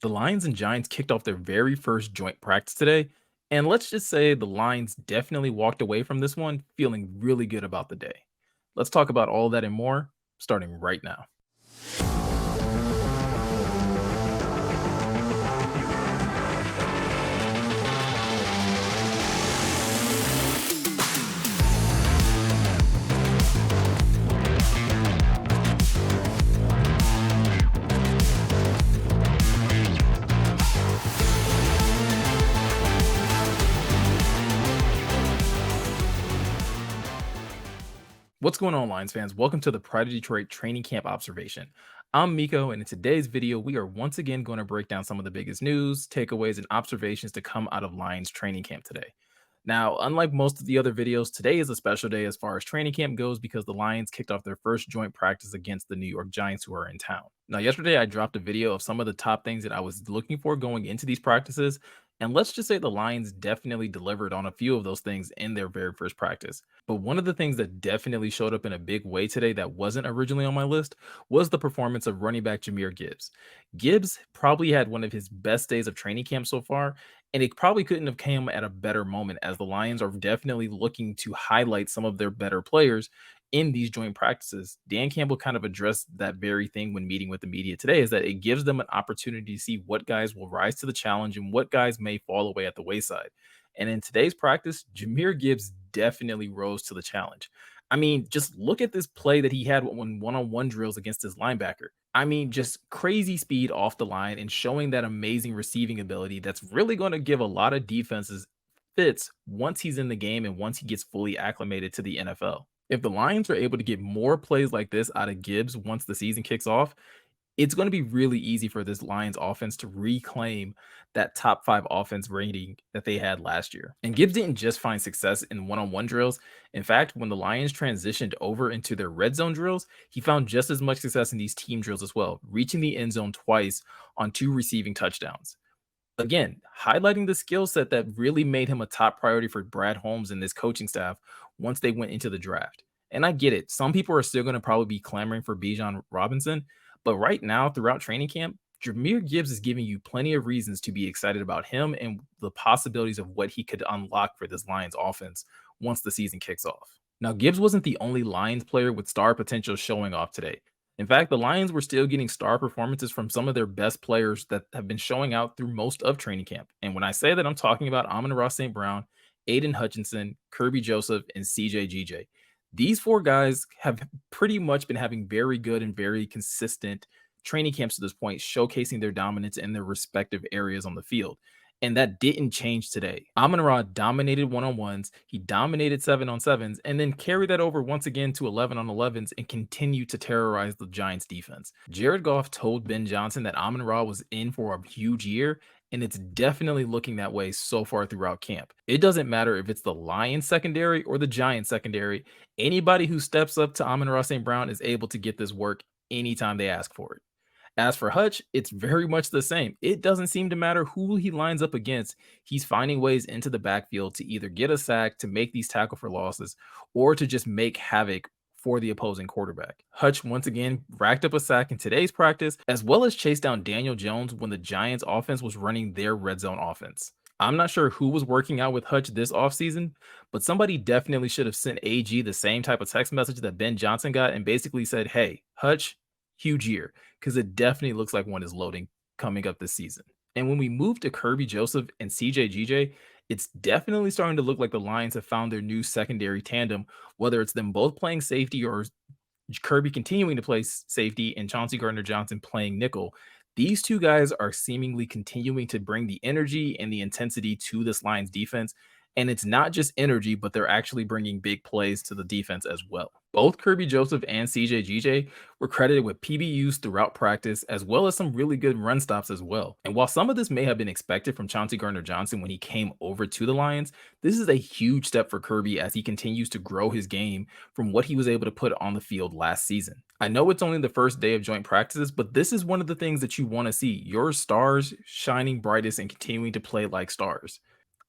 The Lions and Giants kicked off their very first joint practice today, and let's just say the Lions definitely walked away from this one feeling really good about the day. Let's talk about all that and more starting right now. What's going on, Lions fans? Welcome to the Pride of Detroit training camp observation. I'm Miko, and in today's video, we are once again going to break down some of the biggest news, takeaways, and observations to come out of Lions training camp today. Now, unlike most of the other videos, today is a special day as far as training camp goes because the Lions kicked off their first joint practice against the New York Giants, who are in town. Now, yesterday I dropped a video of some of the top things that I was looking for going into these practices, and let's just say the Lions definitely delivered on a few of those things in their very first practice. But one of the things that definitely showed up in a big way today that wasn't originally on my list was the performance of running back Jahmyr Gibbs. Gibbs probably had one of his best days of training camp so far, and it probably couldn't have come at a better moment as the Lions are definitely looking to highlight some of their better players in these joint practices. Dan Campbell kind of addressed that very thing when meeting with the media today, is that it gives them an opportunity to see what guys will rise to the challenge and what guys may fall away at the wayside. And in today's practice, Jahmyr Gibbs definitely rose to the challenge. I mean, just look at this play that he had when one-on-one drills against his linebacker. I mean, just crazy speed off the line and showing that amazing receiving ability that's really going to give a lot of defenses fits once he's in the game and once he gets fully acclimated to the NFL. If the Lions are able to get more plays like this out of Gibbs once the season kicks off, it's going to be really easy for this Lions offense to reclaim that top 5 offense rating that they had last year. And Gibbs didn't just find success in one-on-one drills. In fact, when the Lions transitioned over into their red zone drills, he found just as much success in these team drills as well, reaching the end zone twice on 2 receiving touchdowns. Again, highlighting the skill set that really made him a top priority for Brad Holmes and this coaching staff once they went into the draft. And I get it. Some people are still going to probably be clamoring for Bijan Robinson, but right now, throughout training camp, Jahmyr Gibbs is giving you plenty of reasons to be excited about him and the possibilities of what he could unlock for this Lions offense once the season kicks off. Now, Gibbs wasn't the only Lions player with star potential showing off today. In fact, the Lions were still getting star performances from some of their best players that have been showing out through most of training camp. And when I say that, I'm talking about Amon-Ra St. Brown, Aiden Hutchinson, Kirby Joseph, and CJ These 4 guys have pretty much been having very good and very consistent training camps to this point, showcasing their dominance in their respective areas on the field. And that didn't change today. Amon-Ra dominated one-on-ones, he dominated 7-on-7s, and then carried that over once again to 11-on-11s and continued to terrorize the Giants defense. Jared Goff told Ben Johnson that Amon-Ra was in for a huge year, and it's definitely looking that way so far throughout camp. It doesn't matter if it's the Lions secondary or the Giants secondary, anybody who steps up to Amon-Ra St. Brown is able to get this work anytime they ask for it. As for Hutch, it's very much the same. It doesn't seem to matter who he lines up against. He's finding ways into the backfield to either get a sack, to make these tackle for losses, or to just make havoc for the opposing quarterback. Hutch once again racked up a sack in today's practice, as well as chased down Daniel Jones when the Giants offense was running their red zone offense. I'm not sure who was working out with Hutch this offseason, but somebody definitely should have sent AG the same type of text message that Ben Johnson got and basically said, hey, Hutch, huge year, because it definitely looks like one is loading coming up this season. And when we move to Kirby Joseph and CJ it's definitely starting to look like the Lions have found their new secondary tandem, whether it's them both playing safety or Kirby continuing to play safety and Chauncey Gardner-Johnson playing nickel. These 2 guys are seemingly continuing to bring the energy and the intensity to this Lions defense. And it's not just energy, but they're actually bringing big plays to the defense as well. Both Kirby Joseph and CJ were credited with PBUs throughout practice, as well as some really good run stops as well. And while some of this may have been expected from Chauncey Gardner-Johnson when he came over to the Lions, this is a huge step for Kirby as he continues to grow his game from what he was able to put on the field last season. I know it's only the first day of joint practices, but this is one of the things that you want to see, your stars shining brightest and continuing to play like stars.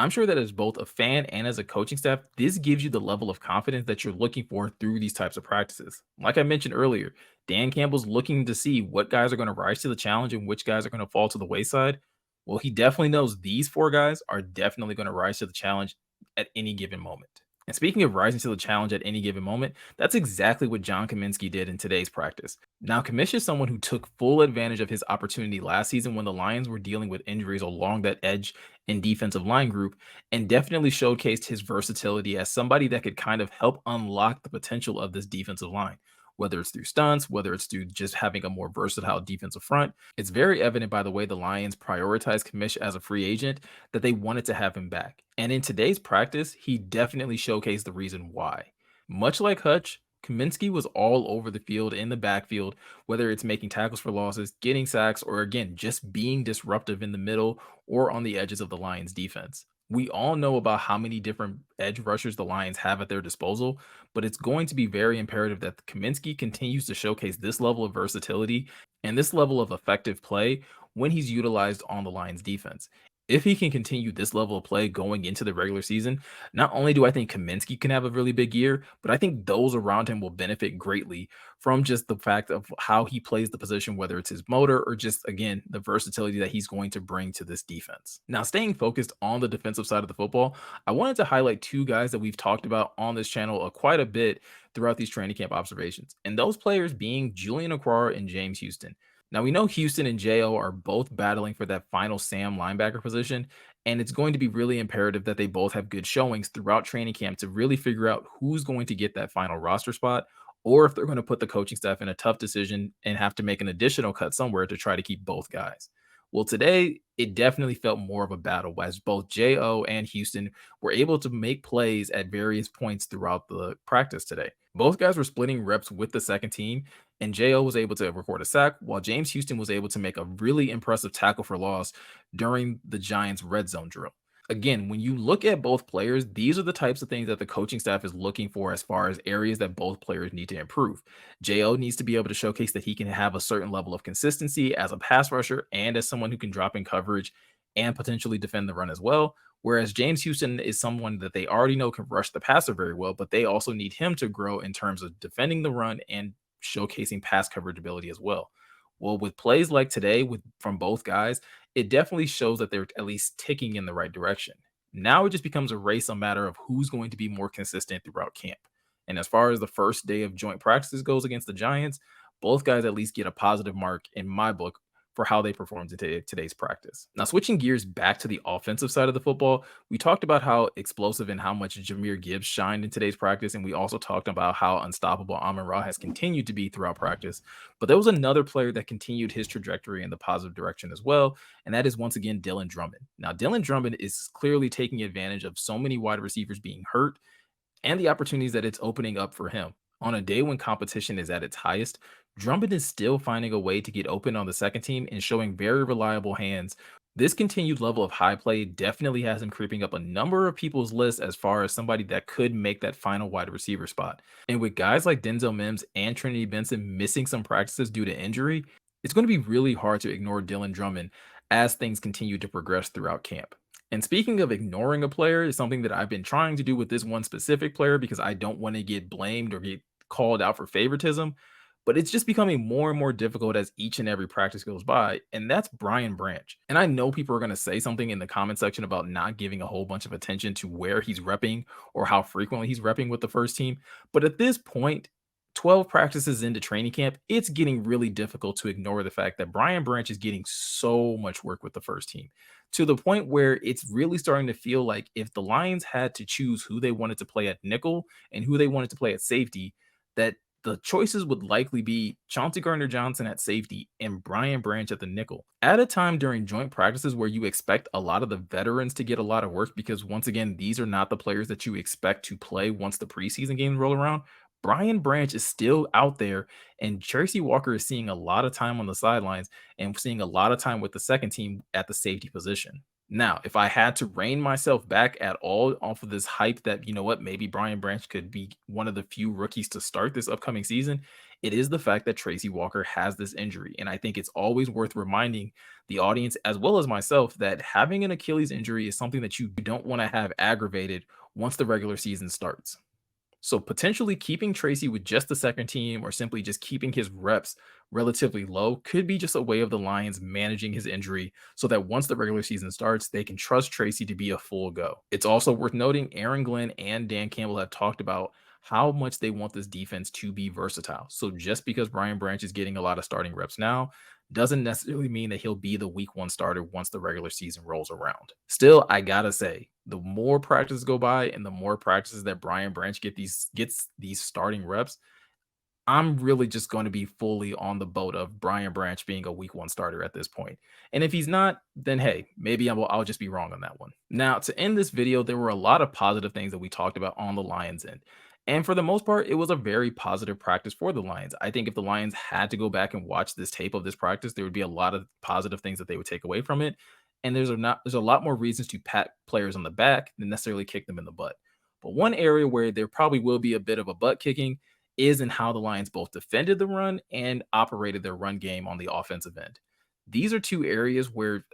I'm sure that as both a fan and as a coaching staff, this gives you the level of confidence that you're looking for through these types of practices. Like I mentioned earlier, Dan Campbell's looking to see what guys are going to rise to the challenge and which guys are going to fall to the wayside. Well, he definitely knows these four guys are definitely going to rise to the challenge at any given moment. And speaking of rising to the challenge at any given moment, that's exactly what John Kaminsky did in today's practice. Now, Kamish is someone who took full advantage of his opportunity last season when the Lions were dealing with injuries along that edge and defensive line group, and definitely showcased his versatility as somebody that could kind of help unlock the potential of this defensive line. Whether it's through stunts, whether it's through just having a more versatile defensive front, it's very evident by the way the Lions prioritized Kamish as a free agent that they wanted to have him back. And in today's practice, he definitely showcased the reason why. Much like Hutch, Kaminsky was all over the field in the backfield, whether it's making tackles for losses, getting sacks, or again, just being disruptive in the middle or on the edges of the Lions defense. We all know about how many different edge rushers the Lions have at their disposal, but it's going to be very imperative that Kaminsky continues to showcase this level of versatility and this level of effective play when he's utilized on the Lions defense. If he can continue this level of play going into the regular season, not only do I think Kaminsky can have a really big year, but I think those around him will benefit greatly from just the fact of how he plays the position, whether it's his motor or just, again, the versatility that he's going to bring to this defense. Now, staying focused on the defensive side of the football, I wanted to highlight two guys that we've talked about on this channel quite a bit throughout these training camp observations, and those players being Julian Okwara and James Houston. Now, we know Houston and Jo are both battling for that final Sam linebacker position, and it's going to be really imperative that they both have good showings throughout training camp to really figure out who's going to get that final roster spot, or if they're going to put the coaching staff in a tough decision and have to make an additional cut somewhere to try to keep both guys. Well, today it definitely felt more of a battle as both Jo and Houston were able to make plays at various points throughout the practice today. Both guys were splitting reps with the second team, and Jo was able to record a sack, while James Houston was able to make a really impressive tackle for loss during the Giants' red zone drill. Again, when you look at both players, these are the types of things that the coaching staff is looking for as far as areas that both players need to improve. Jo needs to be able to showcase that he can have a certain level of consistency as a pass rusher and as someone who can drop in coverage and potentially defend the run as well. Whereas James Houston is someone that they already know can rush the passer very well, but they also need him to grow in terms of defending the run and showcasing pass coverage ability as well. Well, with plays like today with from both guys, it definitely shows that they're at least ticking in the right direction. Now it just becomes a race, a matter of who's going to be more consistent throughout camp. And as far as the first day of joint practices goes against the Giants, both guys at least get a positive mark in my book for how they performed in today's practice. Now, switching gears back to the offensive side of the football, we talked about how explosive and how much Jahmyr Gibbs shined in today's practice, and we also talked about how unstoppable Amon-Ra has continued to be throughout practice. But there was another player that continued his trajectory in the positive direction as well, and that is once again Dylan Drummond. Now, Dylan Drummond is clearly taking advantage of so many wide receivers being hurt and the opportunities that it's opening up for him. On a day when competition is at its highest, Drummond is still finding a way to get open on the second team and showing very reliable hands. This continued level of high play definitely has him creeping up a number of people's lists as far as somebody that could make that final wide receiver spot. And with guys like Denzel Mims and Trinity Benson missing some practices due to injury, it's going to be really hard to ignore Dylan Drummond as things continue to progress throughout camp. And speaking of ignoring a player, is something that I've been trying to do with this one specific player because I don't want to get blamed or get called out for favoritism. But it's just becoming more and more difficult as each and every practice goes by. And that's Brian Branch. And I know people are going to say something in the comment section about not giving a whole bunch of attention to where he's repping or how frequently he's repping with the first team. But at this point, 12 practices into training camp, it's getting really difficult to ignore the fact that Brian Branch is getting so much work with the first team to the point where it's really starting to feel like if the Lions had to choose who they wanted to play at nickel and who they wanted to play at safety, that the choices would likely be Chauncey Gardner-Johnson at safety and Brian Branch at the nickel. At a time during joint practices where you expect a lot of the veterans to get a lot of work because once again, these are not the players that you expect to play once the preseason games roll around. Brian Branch is still out there, and Tracy Walker is seeing a lot of time on the sidelines and seeing a lot of time with the second team at the safety position. Now, if I had to rein myself back at all off of this hype that, you know what, maybe Brian Branch could be one of the few rookies to start this upcoming season, It is the fact that Tracy Walker has this injury. And I think it's always worth reminding the audience, as well as myself, that having an Achilles injury is something that you don't want to have aggravated once the regular season starts. So potentially keeping Tracy with just the second team or simply just keeping his reps relatively low could be just a way of the Lions managing his injury so that once the regular season starts, they can trust Tracy to be a full go. It's also worth noting Aaron Glenn and Dan Campbell have talked about how much they want this defense to be versatile. So just because Brian Branch is getting a lot of starting reps now doesn't necessarily mean that he'll be the week one starter once the regular season rolls around. Still, I gotta say, the more practices go by and the more practices that Brian Branch gets these starting reps, I'm really just going to be fully on the boat of Brian Branch being a week one starter at this point. And if he's not, then hey, maybe I'll just be wrong on that one. Now, to end this video, there were a lot of positive things that we talked about on the Lions end. And for the most part, it was a very positive practice for the Lions. I think if the Lions had to go back and watch this tape of this practice, there would be a lot of positive things that they would take away from it. And there's a lot more reasons to pat players on the back than necessarily kick them in the butt. But one area where there probably will be a bit of a butt kicking is in how the Lions both defended the run and operated their run game on the offensive end. These are two areas where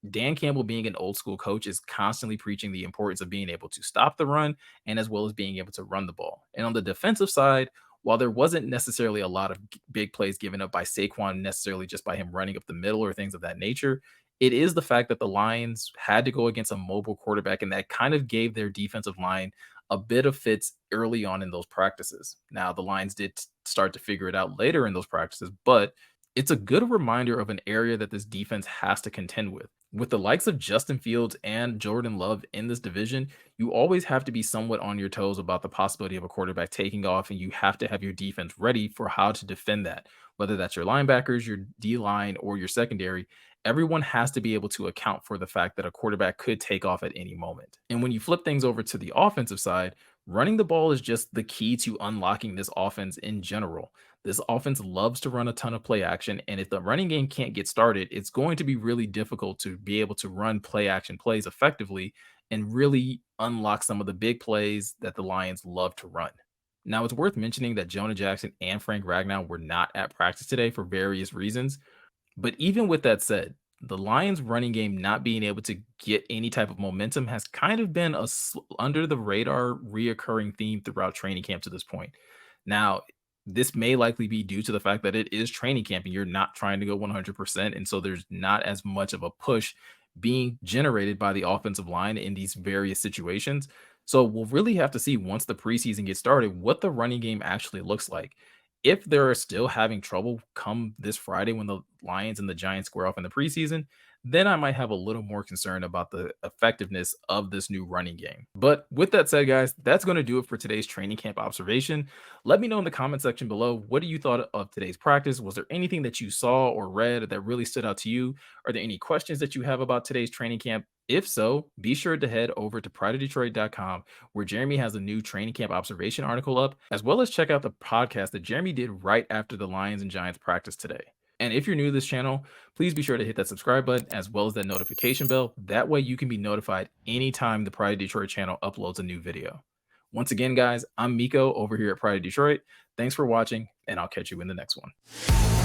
Dan Campbell, being an old school coach, is constantly preaching the importance of being able to stop the run and as well as being able to run the ball. And on the defensive side, while there wasn't necessarily a lot of big plays given up by Saquon, necessarily just by him running up the middle or things of that nature, it is the fact that the Lions had to go against a mobile quarterback, and that kind of gave their defensive line a bit of fits early on in those practices. Now, the Lions did start to figure it out later in those practices, but it's a good reminder of an area that this defense has to contend with. With the likes of Justin Fields and Jordan Love in this division, you always have to be somewhat on your toes about the possibility of a quarterback taking off, and you have to have your defense ready for how to defend that. Whether that's your linebackers, your D line, or your secondary, everyone has to be able to account for the fact that a quarterback could take off at any moment. And when you flip things over to the offensive side, running the ball is just the key to unlocking this offense in general. This offense loves to run a ton of play action, and if the running game can't get started, it's going to be really difficult to be able to run play action plays effectively and really unlock some of the big plays that the Lions love to run. Now, it's worth mentioning that Jonah Jackson and Frank Ragnow were not at practice today for various reasons. But even with that said, the Lions' running game not being able to get any type of momentum has kind of been under the radar reoccurring theme throughout training camp to this point. Now, this may likely be due to the fact that it is training camp and you're not trying to go 100%. And so there's not as much of a push being generated by the offensive line in these various situations. So we'll really have to see once the preseason gets started what the running game actually looks like. If they're still having trouble come this Friday when the Lions and the Giants square off in the preseason, then I might have a little more concern about the effectiveness of this new running game. But with that said, guys, that's going to do it for today's training camp observation. Let me know in the comment section below, what do you thought of today's practice? Was there anything that you saw or read that really stood out to you? Are there any questions that you have about today's training camp? If so, be sure to head over to prideofdetroit.com, where Jeremy has a new training camp observation article up, as well as check out the podcast that Jeremy did right after the Lions and Giants practice today. And if you're new to this channel, please be sure to hit that subscribe button as well as that notification bell. That way you can be notified anytime the Pride of Detroit channel uploads a new video. Once again, guys, I'm Miko over here at Pride of Detroit. Thanks for watching, and I'll catch you in the next one.